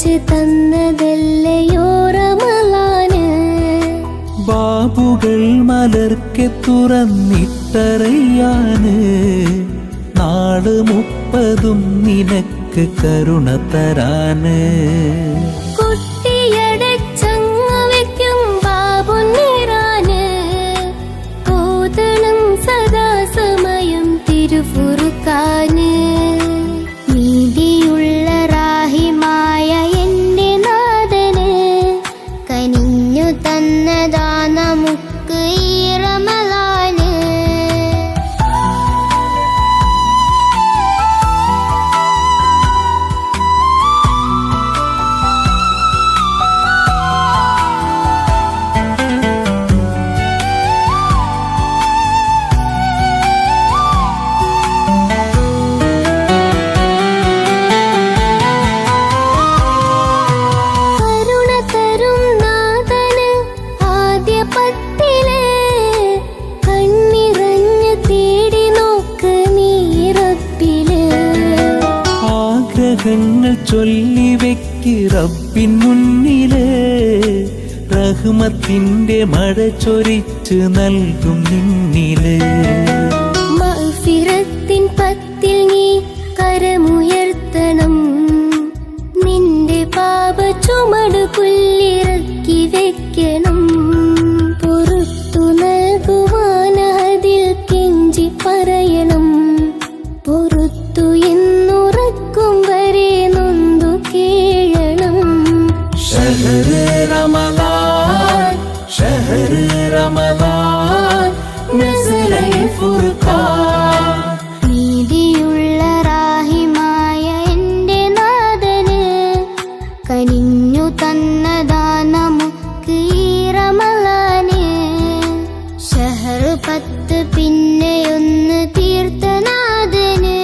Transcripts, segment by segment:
വെച്ച് തന്നതല്ലയോ റമളാന്. ബാബുകൾ മലർക്കെ തുറന്നിട്ടറിയാന് നാട് 30 നിനക്ക് കരുണ തരാന്. കുട്ടിയടച്ചങ്ങ് വെക്കും ബാബുന്നിറാന് ഓതണം സദാസമയം തിരുഫുർഖാന്. നീതിയുള്ള റാഹിമായ എന്റെ നാഥന് കനിഞ്ഞു തന്നതാ നമുക്ക് ഈ റമളാന്. ആഗ്രഹങ്ങൾ ചൊല്ലിവെക്ക് റബ്ബിൻ മുന്നില് റഹ്മത്തിന്റെ മഴ ചൊരിച്ച് നൽകും നിന്നില്. മഗ്ഫിറത്തിൻ പത്തിൽ നീ കരമുയർത്തണം. നിന്റെ പാപ ചുമട് പുല്ലിറക്കി വെക്കണം. പൊറുത്തു നൽകുവാൻ അതിൽ കെഞ്ചി പറയണം. പൊറുത്തു എന്നുറക്കും വരെ നൊന്തു കേഴണം. ഷഹ്റ് റമളാൻ ഷഹ്റ് റമളാൻ നസലൽ ഫുർഖാൻ. നീതിയുള്ള റാഹിമായ എന്റെ നാഥന് കനിഞ്ഞു തന്നതാ നമുക്ക് ഈ റമളാന്. ഷഹ്റ് 10 പിന്നെയൊന്ന് തീർത്ത നാഥന്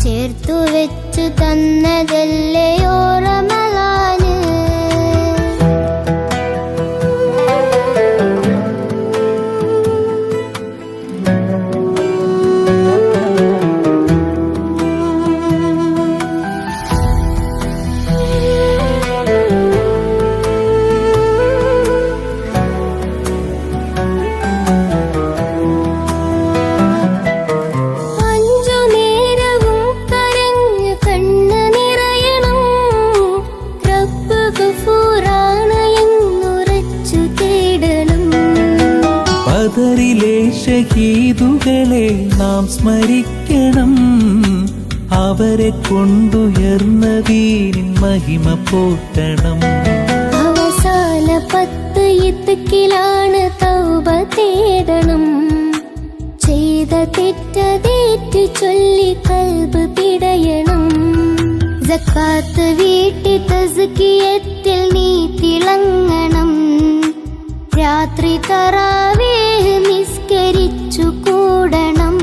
ചേർത്തു വെച്ചു തന്നതല്ലയോ റമളാന്. ബദറിലെ ഷഹീദുകളെ നാം സ്മരിക്കണം. അവരെ കൊണ്ടുയർന്ന ദീനിൻ മഹിമ പോറ്റണം. അവസാന 10 ഇത്കിലാണ് തൗബ തേടണം. ചെയ്ത തെറ്റതേറ്റു ചൊല്ലി കൽബ് പിടയണം. സക്കാത്ത് വീട്ടി തസ്കിയത്തിൽ നീ തിളങ്ങണം. രാത്രി തറാവീഹ് നിസ്കരിച്ചു കൂടണം.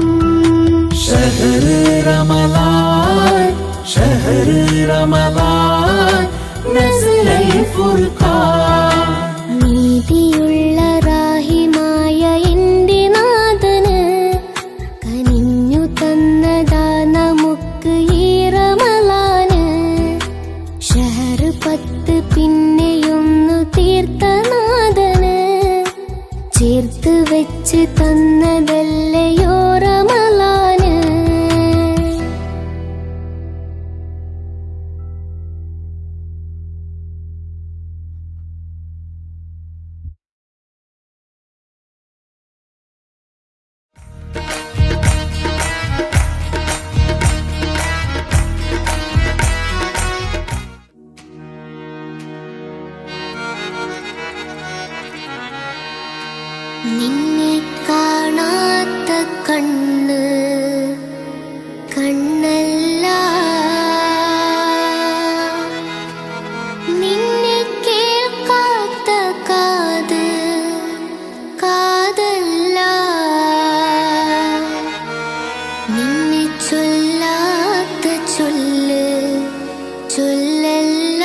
ഷഹ്റ് റമളാൻ ഷഹ്റ് റമളാൻ നസലൽ ഫുർഖാൻ. നീതിയുള്ള റാഹിമായ എന്റെ നാഥന് കനിഞ്ഞു തന്നതാ നമുക്ക് ഈ റമളാന്. ഷഹ്റ് 10 പിന്നെയൊന്നു തീർത്ത നാഥന് ചേർത്ത് വെച്ച് തന്നതല്ലയോ റമളാന്. നിന്നെ കാണാത്ത കണ്ണ് കണ്ണല്ല. നിന്നെ കേൾക്കാത്ത കാത് കാതല്ല. നിന്നെ ചൊല്ലാത്ത ചൊല്ല് ചൊല്ലല്ല.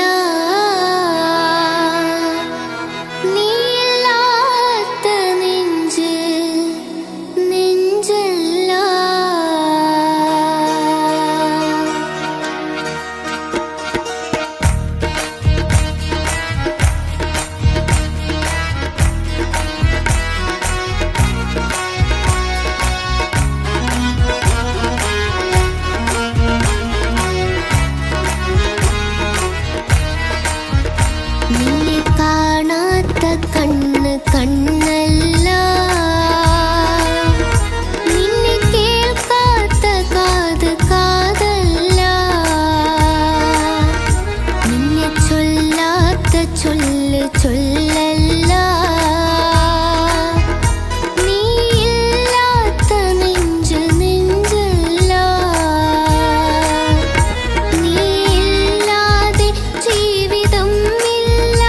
നീയില്ലാത്ത നെഞ്ച് നെഞ്ചല്ല. കണ്ണ് കണ്ണല്ല, നിന്നെ കേൾക്കാത്ത കാത് കാതല്ല, നിന്നെ ചൊല്ലാത്ത ചൊല്ല് ചൊല്ലല്ല, നീയില്ലാത്ത നെഞ്ച് നെഞ്ചല്ല, നീയില്ലാതെ ജീവിതം ഇല്ല.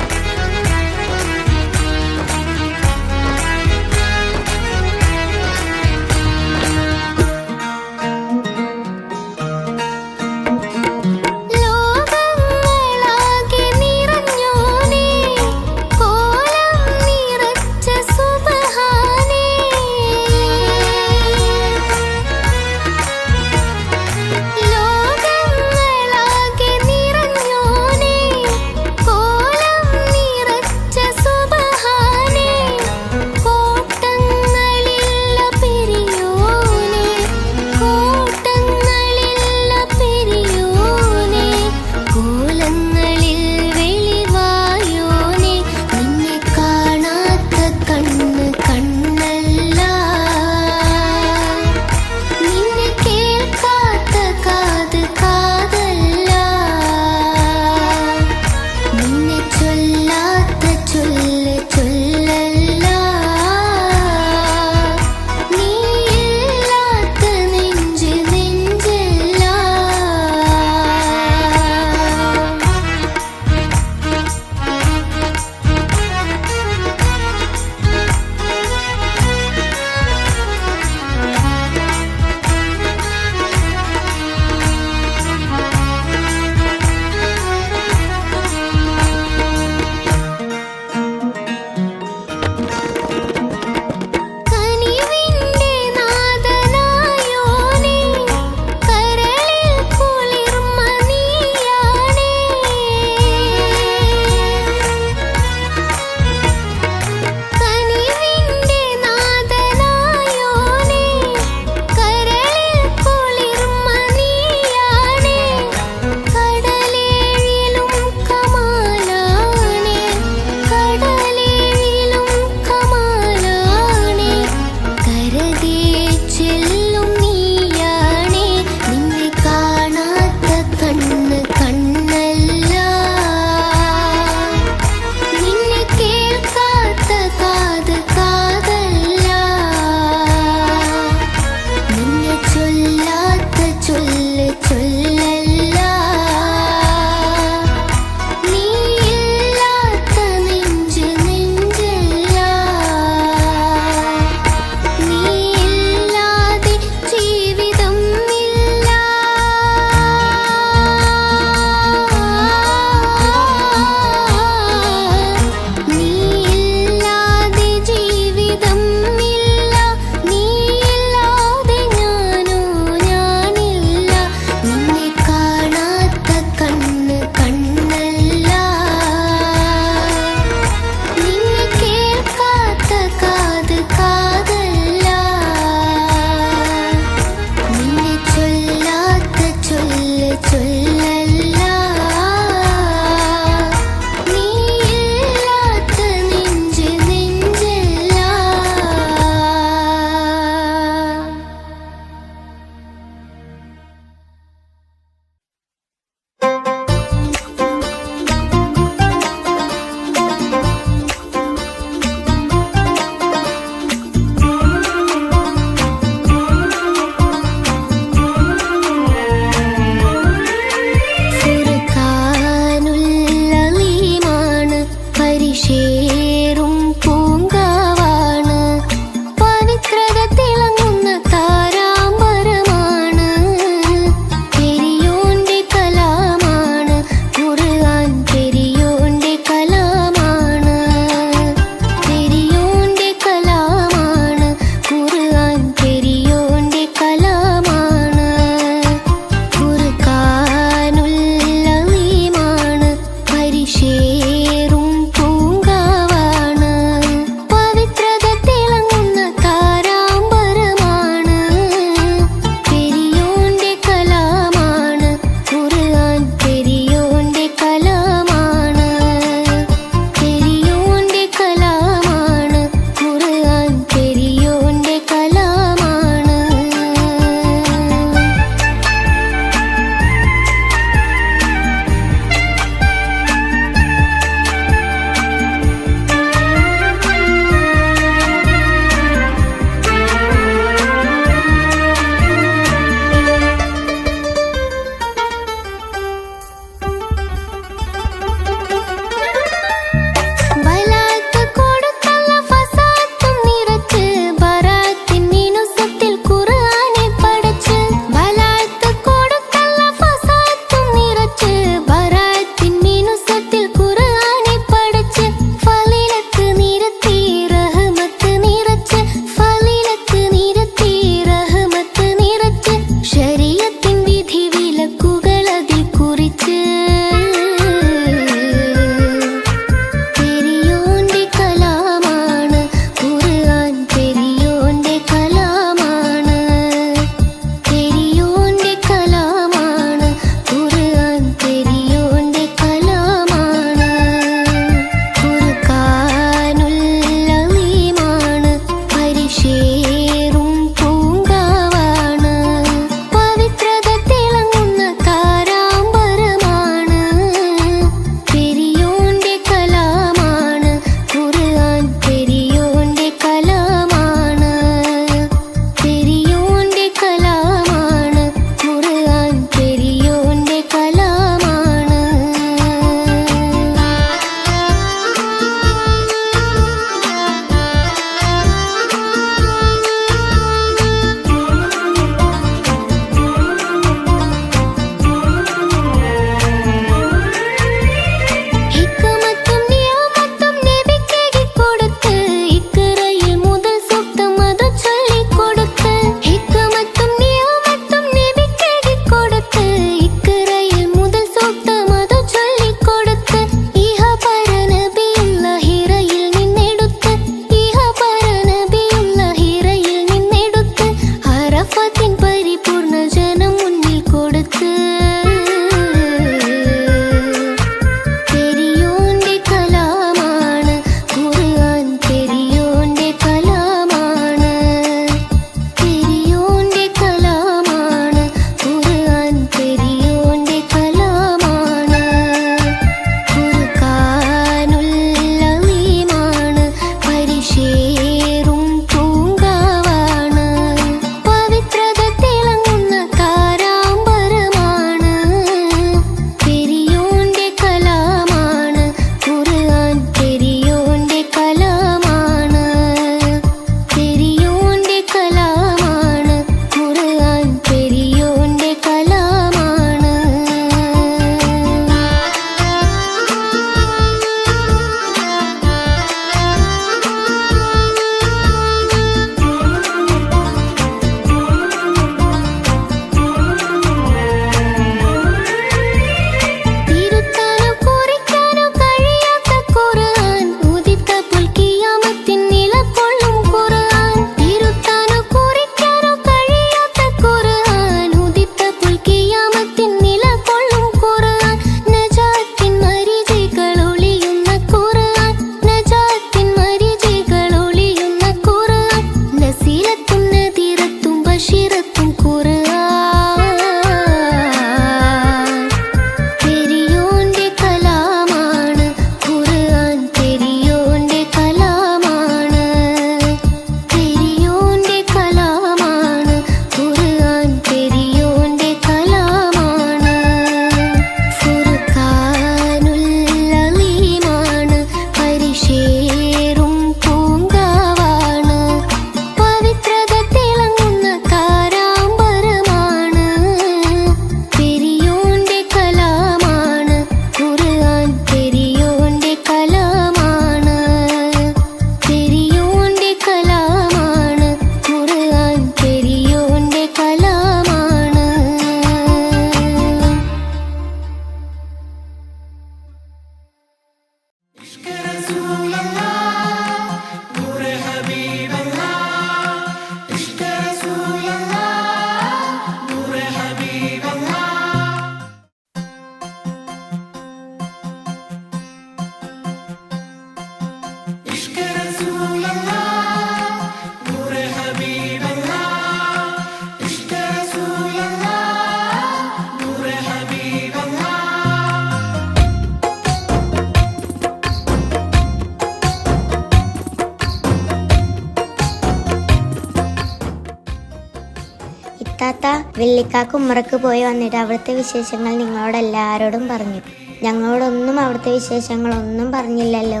താത്ത, വെള്ളിക്കാക്ക് ഉമ്മറക്ക് പോയി വന്നിട്ട് അവിടുത്തെ വിശേഷങ്ങൾ നിങ്ങളോട് എല്ലാവരോടും പറഞ്ഞു. ഞങ്ങളോടൊന്നും അവിടുത്തെ വിശേഷങ്ങളൊന്നും പറഞ്ഞില്ലല്ലോ.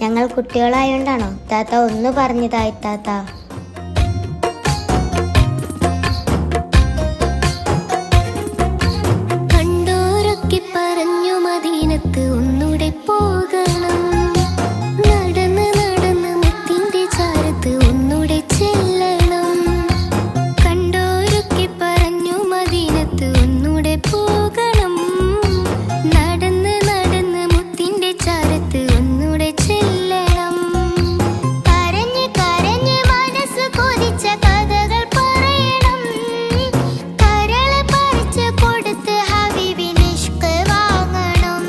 ഞങ്ങൾ കുട്ടികളായോണ്ടാണോ താത്ത ഒന്ന് പറഞ്ഞതായി താത്ത? കണ്ടോരൊക്കെ പറഞ്ഞു മദീനത്ത് ഒന്നുകൂടെ പോകണം, നടന്ന് നടന്ന് മുത്തിന്റെ ചാരത്ത് ഒന്നുകൂടെ ചെല്ലണം. കണ്ടോരൊക്കെ പറഞ്ഞു മദീനത്ത് ഒന്നുകൂടെ പോകണം, നടന്ന് നടന്ന് മുത്തിന്റെ ചാരത്ത് ഒന്നുകൂടെ ചെല്ലണം. കരഞ്ഞ് കരഞ്ഞ് മനസ്സ് കൊതിച്ച കഥകൾ പറയണം, കരള് പറിച്ച് കൊടുത്ത് ഹബീബിന് ഇഷ്ക് വാങ്ങണം.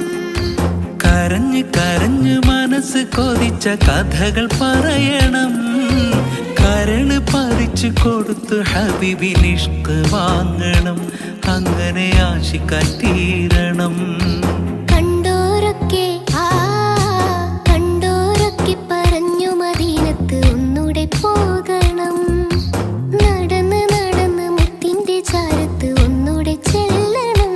കരഞ്ഞ് കരഞ്ഞ് മനസ്സ് കൊതിച്ച കഥകൾ പറയണം, കരള് പറിച്ചു കൊടുത്ത് ഹബീബിന് ഇഷ്ക് വാങ്ങണം. അങ്ങനെ ആശിക്കാൻ തീരണം. കണ്ടോരൊക്കെ കണ്ടോരൊക്കെ പറഞ്ഞു മദീനത്ത് ഒന്നുകൂടെ പോകണം, നടന്ന് നടന്ന് മുത്തിന്റെ ചാരത്ത് ഒന്നുകൂടെ ചെല്ലണം.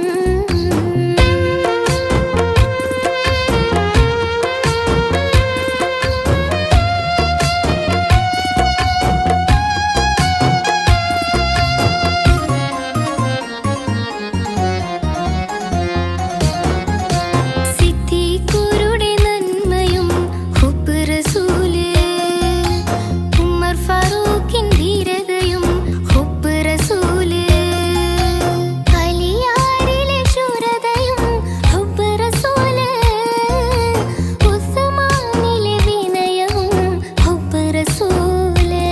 സിദ്ദീഖുരുടെ നന്മയും ഹുബ്ബ് റസൂല്, ഉമർ ഫാറൂഖിൻ ധീരതയും ഹുബ്ബ് റസൂല്, അലിയാരിലെ ശൂരതയും ഹുബ്ബ് റസൂല്, ഉസ്മാനിലെ വിനയവും ഹുബ്ബ് റസൂല്.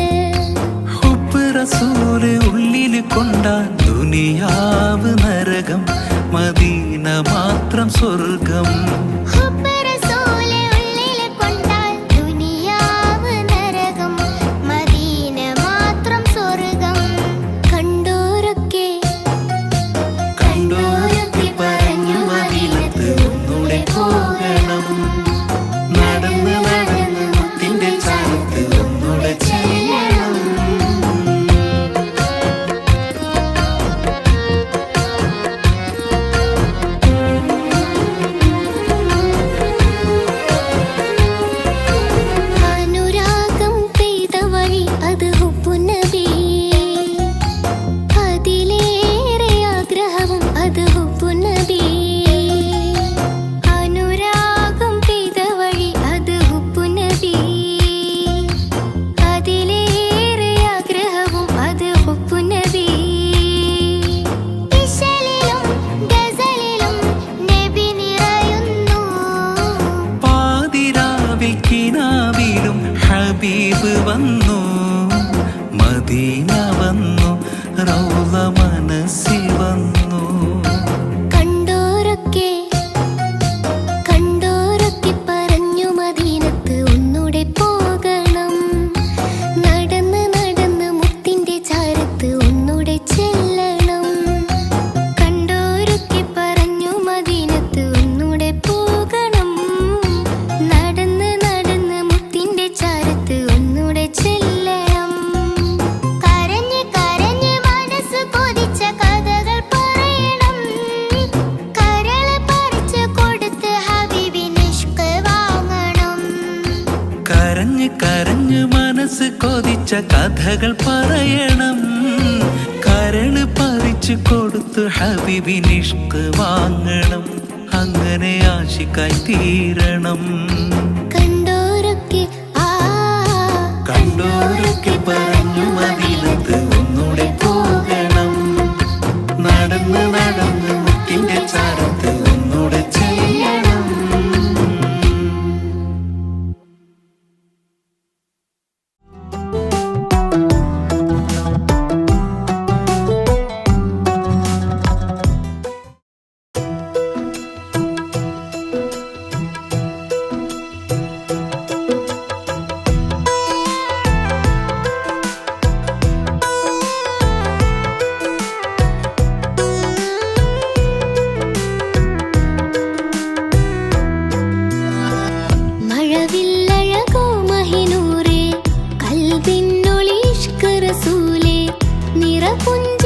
ഹുബ്ബ് റസൂല് ഉള്ളിൽ കൊണ്ടാൽ ദുനിയാവ് നരകം, മദീന മാത്രം സ്വർഗം. ഹുബ്ബ് റസൂല് ഉള്ളില് കൊണ്ടാൽ ദുനിയാവ് നരകം, മദീന മാത്രം സ്വർഗം. കണ്ടോരൊക്കെ കണ്ടോരൊക്കെ പറഞ്ഞു മദീനത്ത് ഒന്നുകൂടെ പോകണം, നടന്ന് നടന്ന് മുത്തിന്റെ ചാരത്ത് ഒന്നുകൂടെ ചെല്ലണം. അനുരാഗം പെയ്ത വഴി അത് ഹുബ്ബുന്നബി, അതിലേറെ ആഗ്രഹവും അത് ഹുബ്ബുന്നബി. അനുരാഗം പെയ്ത വഴി അത് ഹുബ്ബുന്നബി, അതിലേറെ ആഗ്രഹവും അത് ഹുബ്ബുന്നബി. ഇശലിലും ഗസലിലും നബി നിറയുന്നു, പാതിരാവിൽ കിനാവിലും ഹബീബ് വന്നു, മദീന വന്നു, റൗള മനസ്സിൽ വന്നു. കണ്ടോരൊക്കെ കണ്ടോരൊക്കെ പറഞ്ഞു മദീനത്ത് ഒന്നുകൂടെ പോകണം, നടന്ന് നടന്ന് മുത്തിന്റെ ചാരത്ത് ഒന്നുകൂടെ ചെല്ലണം. കണ്ടോരൊക്കെ പറഞ്ഞു മദീനത്ത് ഒന്നുകൂടെ പോകണം, നടന്ന് നടന്ന് മുത്തിന്റെ ചാരത്ത് ഒന്നുകൂടെ ചെല്ലണം. കരഞ്ഞ് കരഞ്ഞ് മനസ്സ് കൊതിച്ച കഥകൾ പറയണം, കരള് പറിച്ച് കൊടുത്ത് ഹബീബിന് ഇഷ്ക് വാങ്ങണം. കരഞ്ഞ് കരഞ്ഞ് മനസ്സ് കൊതിച്ച കഥകൾ പറയണം, കരള് പറിച്ചു കൊടുത്തു ഹബീബിന് ഇഷ്ക് വാങ്ങണം. അങ്ങനെ ആശിക്കാൻ തീരണം. കണ്ടോരൊക്കെ കണ്ടോരൊക്കെ പറഞ്ഞു മദീനത്ത് ഒന്നുകൂടെ പോകണം, നടന്ന് നടന്ന് മുത്തിന്റെ ചാരത്ത് ഒന്നുകൂടെ ചെയ്യണം. മഴവില്ലഴകോ മഹിനൂറേ, കൽബിന്നൊളി ഇഷ്ക് റസൂലേ, നിറപുഞ്ച